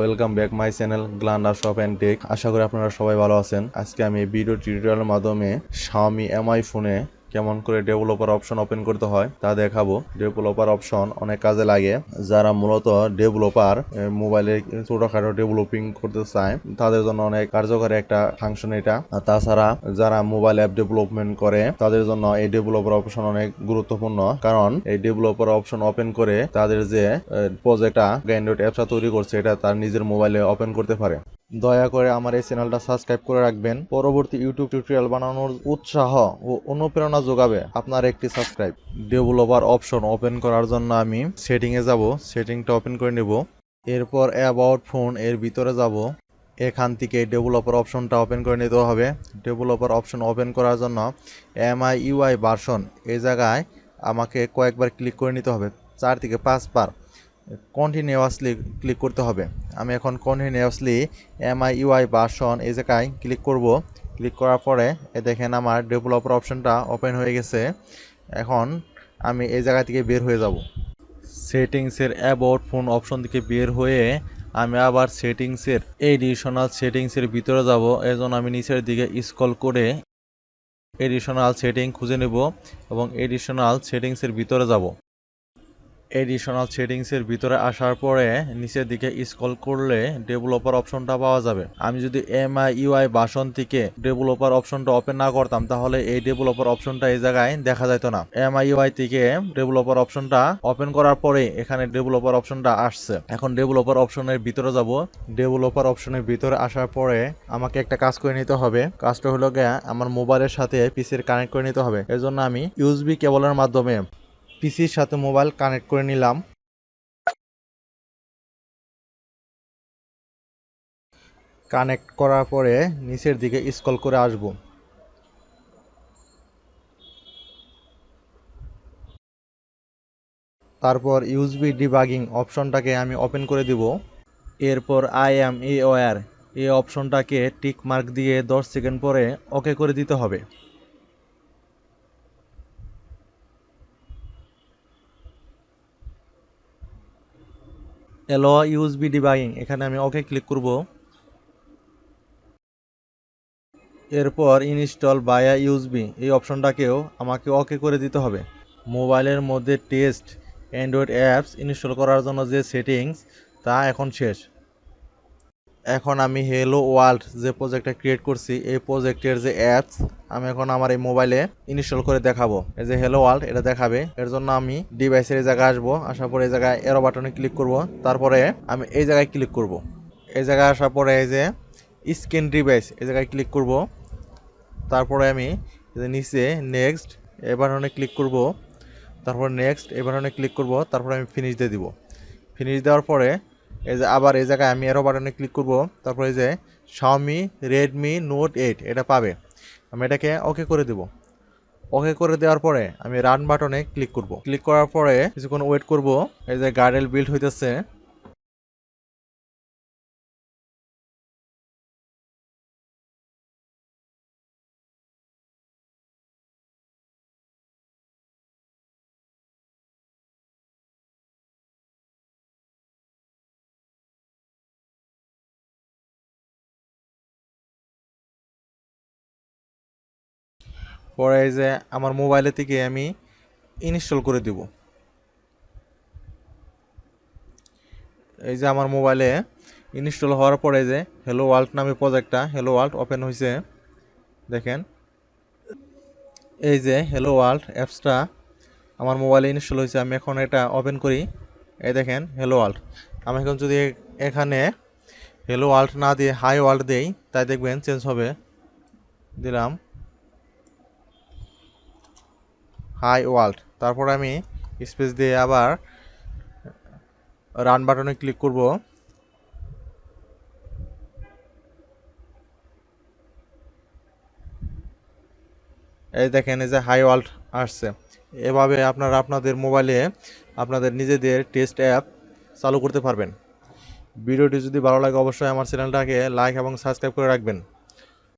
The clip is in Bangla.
ওয়েলকাম ব্যাক মাই চ্যানেল গ্লান্ডা শপ অ্যান্ড টেক। আশা করি আপনারা সবাই ভালো আছেন। আজকে আমি ভিডিও টিউটোরিয়ালের মাধ্যমে Xiaomi Mi ফোনে কেমন করে ডেভেলপার অপশন ওপেন করতে হয় তা দেখাবো। ডেভেলপার অপশন অনেক কাজে লাগে। যারা মূলত ডেভেলপার মোবাইলে ছোটখাটো ডেভেলপিং করতে চায় তাদের জন্য অনেক কার্যকরী একটা ফাংশন এটা। তাছাড়া যারা মোবাইল অ্যাপ ডেভেলপমেন্ট করে তাদের জন্য এই ডেভেলপার অপশন অনেক গুরুত্বপূর্ণ, কারণ এই ডেভেলপার অপশন ওপেন করে তাদের যে প্রজেক্টটা অ্যান্ড্রয়েড অ্যাপসটা তৈরি করছে এটা তার নিজের মোবাইলে ওপেন করতে পারে। দয়া করে আমার এই চ্যানেলটা সাবস্ক্রাইব করে রাখবেন। পরবর্তী ইউটিউব টিউটোরিয়াল বানানোর উৎসাহ ও অনুপ্রেরণা যোগাবে আপনার একটি সাবস্ক্রাইব। ডেভেলপার অপশন ওপেন করার জন্য আমি সেটিংয়ে যাব, সেটিংটা ওপেন করে নেব। এরপর অ্যাবাউট ফোন এর ভিতরে যাব। এখান থেকে ডেভেলপার অপশনটা ওপেন করে নিতে হবে। ডেভেলপার অপশন ওপেন করার জন্য MIUI ভার্সন এই জায়গায় আমাকে কয়েকবার ক্লিক করে নিতে হবে, 4 থেকে 5 বার কন্টিনিউয়াসলি ক্লিক করতে হবে। আমি এখন কন্টিনিউয়াসলি MIUI ভার্সন এই জায়গায় ক্লিক করব। ক্লিক করার পরে দেখেন আমার ডেভেলপার অপশনটা ওপেন হয়ে গেছে। এখন আমি এই জায়গা থেকে বের হয়ে যাব। সেটিংসের অ্যাবাউট ফোন অপশন থেকে বের হয়ে আমি আবার সেটিংসের এডিশনাল সেটিংসের ভিতরে যাব। এজন্য আমি নিচের দিকে স্ক্রল করে এডিশনাল সেটিং খুঁজে নেব এবং এডিশনাল সেটিংসের ভিতরে যাব। এডিশনাল সেটিংসের ভিতরে আসার পরে নিচের দিকে স্ক্রল করলে ডেভেলপার অপশনটা পাওয়া যাবে। আমি যদি MIUI ভার্সন থেকে ডেভেলপার অপশনটা ওপেন না করতাম তাহলে এই ডেভেলপার অপশনটা এই জায়গায় দেখা যেত না। MIUI থেকে ডেভেলপার অপশনটা ওপেন করার পরে এখানে ডেভেলপার অপশনটা আসছে। এখন ডেভেলপার অপশনের ভিতরে যাব। ডেভেলপার অপশনের ভিতরে আসার পরে আমাকে একটা কাজ করে নিতে হবে। কাজটা হলো গিয়ে আমার মোবাইলের সাথে পিসির কানেক্ট করে নিতে হবে। এজন্য আমি USB কেবলের মাধ্যমে পিসির সাথে মোবাইল কানেক্ট করে নিলাম। কানেক্ট করার পরে নিচের দিকে স্ক্রল করে আসব। তারপর USB ডিবাগিং অপশনটাকে আমি ওপেন করে দিব। এরপর I am aware এই অপশনটাকে টিক মার্ক দিয়ে 10 সেকেন্ড পরে ওকে করে দিতে হবে। এলো USB ডিবাগিং, এখানে আমি ওকে ক্লিক করব। এরপর ইনস্টল ভায়া USB এই অপশনটাকেও আমাকে ওকে করে দিতে হবে। মোবাইলের মধ্যে টেস্ট অ্যান্ড্রয়েড অ্যাপস ইনস্টল করার জন্য যে সেটিংস তা এখন শেষ। এখন আমি হ্যালো ওয়ার্ল্ড যে প্রজেক্টটা ক্রিয়েট করছি এই প্রজেক্টের যে অ্যাপস আমি এখন আমার এই মোবাইলে ইনস্টল করে দেখাবো। এই যে হ্যালো ওয়ার্ল্ড এটা দেখাবে। এর জন্য আমি ডিভাইসের এই জায়গায় আসবো, আসার পরে এই জায়গায় এরো বাটনে ক্লিক করব। তারপরে আমি এই জায়গায় ক্লিক করব। এই জায়গায় আসার পরে এই যে স্ক্যান ডিভাইস এই জায়গায় ক্লিক করব। তারপরে আমি নিচে নেক্সট এই বাটনে ক্লিক করব। তারপর নেক্সট এই বাটনে ক্লিক করব। তারপরে আমি ফিনিশ দিয়ে দিব। ফিনিশ দেওয়ার পরে এই যে আবার এই জায়গায় আমি এরো বাটনে ক্লিক করব। তারপরে এই যে Xiaomi Redmi Note 8 এটা পাবে। আমি এটাকে ওকে করে দেব। ওকে করে দেওয়ার পরে আমি রান বাটনে ক্লিক করব। ক্লিক করার পরে কিছুক্ষণ ওয়েট করব। এই যে গার্ডেল বিল্ড হইতেছে। পরে এই যে আমার মোবাইলে থেকে আমি ইনস্টল করে দেব। এই যে আমার মোবাইলে ইনস্টল হওয়ার পরে যে হ্যালো ওয়ার্ল্ড নামে প্রজেক্টটা হ্যালো ওয়ার্ল্ড ওপেন হয়েছে। দেখেন এই যে হ্যালো ওয়ার্ল্ড অ্যাপসটা আমার মোবাইলে ইনস্টল হয়েছে। আমি এখন এটা ওপেন করি। এই দেখেন হ্যালো ওয়ার্ল্ড। আমি এখন যদি এখানে হ্যালো ওয়ার্ল্ড না দিয়ে হাই ওয়ার্ল্ড দেই তাই দেখবেন চেঞ্জ হবে। দিলাম হাই ওয়ার্ল্ড। তারপর আমি স্পেস দিয়ে আবার রান বাটনে ক্লিক করব। এই দেখেন এই যে হাই ওয়ার্ল্ড আসছে। এভাবে আপনারা আপনাদের মোবাইলে আপনাদের নিজেদের টেস্ট অ্যাপ চালু করতে পারবেন। ভিডিওটি যদি ভালো লাগে অবশ্যই আমার চ্যানেলটাকে লাইক এবং সাবস্ক্রাইব করে রাখবেন।